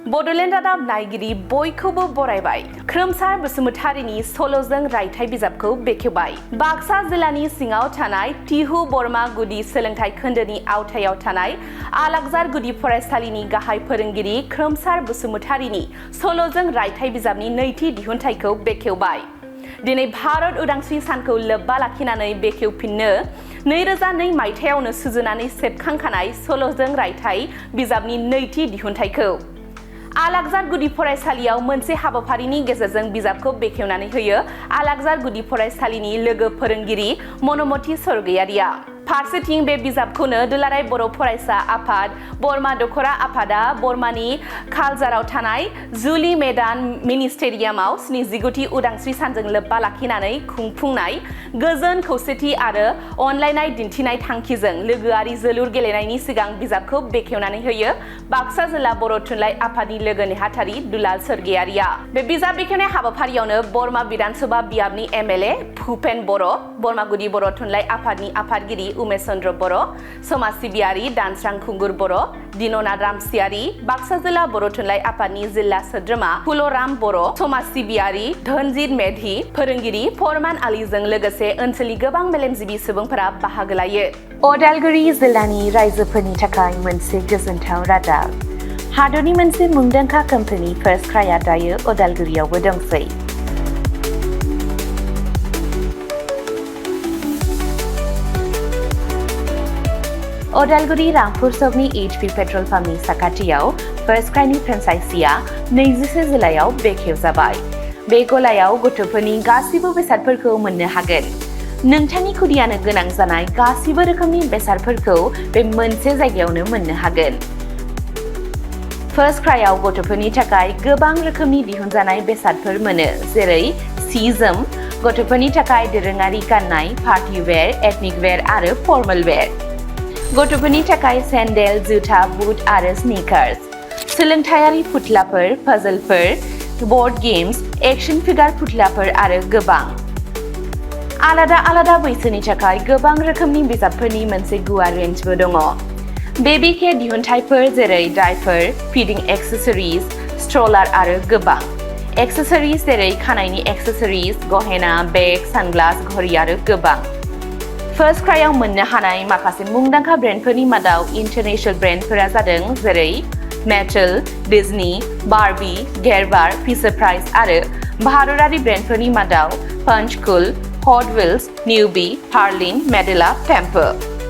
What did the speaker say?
बड'लेण्ड रादाब नायगिरि बयखौबो बरायबाय। खोमसार बसुमतारिनि सल'जों रायथाइ बिजाबखौ बेखेवबाय। बाक्सा जिल्लानि सिङाव थानाय तिहु बरमा गुदि सोलोंथाइ खोन्दोनि आवथायाव थानाय आलागजार गुदि फरायसालिनि गाहाय फोरोंगिरि खोमसार बसुमतारिनि सल'जों रायथाइ बिजाबनि नैथि दिहुनथाइखौ बेखेवबाय। दिनै भारत उदांस्रि सानखौ लोब्बा लाखिनानै बेखेवफिननो 2002 मायथाइयावनो सुजुनानै सेबखांखानाय सल'जों रायथाइ बिजाबनि नैथि दिहुनथाइखौ आलागजार गुदि फरायसालियाव मोनसे हाबाफारिनि गेजेरजों बिजाबखौ बेखेवनानै होयो आलागजार गुदि फरायसालिनि लोगो फोरोंगिरि मनमती सरगयारिया। फारसेथिं बे बिजाबखौनो दुलाराय बर' फरायसा आफाद बरमा दखरा आफादा बरमानि खालजाराव थानाय जुलि मेदान मिनि स्टेडियामाव 79थि उदांस्रि सानजों लोब्बा लाखिनानै खुंफुंनाय गोजोन खौसेथि आरो अनलायनाय दिन्थिनाय थांखिजों लोगोआरि जोलुर गेलेनायनि सिगां बिजाबखौ बेखेवनानै होयो बाक्सा जिल्ला बर' थुनलाइ आफादनि लोगो नेहाथारि दुलाल सरगयारिया। बे बिजाब बेखेवनाय हाबाफारियावनो बरमा विधानसभा बियाबनि एमएलए भुपेन बर', बरमा गुदि बर' थुनलाइ आफादनि आफादगिरि उमेश चन्द्र बर', समाज सिबियारि दानस्रां खुंगुर बर', दिन'नाथ रामसियारि, बाक्सा जिल्ला बर' थुनलाइ आफादनि जिल्ला सोद्रोमा फुल'राम बर', समाज सिबियारि धनजित मेधि, फोरोंगिरि फरमान आलीजों लोगोसे ओनसोलनि गोबां मेलेमजिबि सुबुंफोरा बाहागो लायो। अदालगुरि जिल्लानि रायजोफोरनि थाखाय मोनसे गोजोनथाव रादाब। हादरनि मोनसे मुंदांखा कम्पानि फार्स्ट क्राइआ दायो अदालगुरियावबो दंसै। अदालगुरि रामपुर सकनि HP पेट्रल पाम्पनि साखाथियाव फार्स्ट क्राइनि फ्रेन्चाइजिया 24 जिल्लायाव बेखेवजाबाय। बे गलायाव गथ'फोरनि गासिबो बेसादफोरखौ मोननो हागोन। नोंथांनि खुदियानो गोनां जानाय गासिबो रोखोमनि बेसादफोरखौ बे मोनसे जायगायावनो मोननो हागोन। फार्स्ट क्राइआव गथ'फोरनि थाखाय गोबां रोखोमनि दिहुनजानाय बेसादफोर मोनो, जेरै सि-जोम, गथ'फोरनि थाखाय दोरोङारि गाननाय, पार्टी वेर, एथनिक वेर आरो फर्मेल वेर, गथ'फोरनि थाखाय सेन्डेल, जुथा, बुट आरो स्निकार्स, सोलोंथायारि फुथलाफोर, पाजलफोर, बर्ड गेम्स, एक्शन फिगार फुथलाफोर आरो गोबां। आलादा आलादा बैसोनि थाखाय गोबां रोखोमनि बिजाबफोरनि मोनसे गुवार रेन्जबो दङ। बेबी केयार दिहुनथायफोर जेरै डायपार, फिडिं एक्सेसरिज, स्ट्रलार आरो गोबां। एक्सेसरिज जेरै खानायनि एक्सेसरिज, गहेना, बेग, सानग्लास, घड़ी आरो गोबां। फार्स्ट क्राइआव मोननो हानाय माखासे मुंदांखा ब्रेन्डफोरनि मादाव इन्टारनेशनेल ब्रेन्डफोरा जादों जेरै Mattel, Disney, Barbie, Gerber, Fisher Price आरो भारतारि ब्रेन्डफोरनि मादाव पंचकुल, हट व्हील्स, निउबी, हार्लिन, मेडेला, टेम्पो।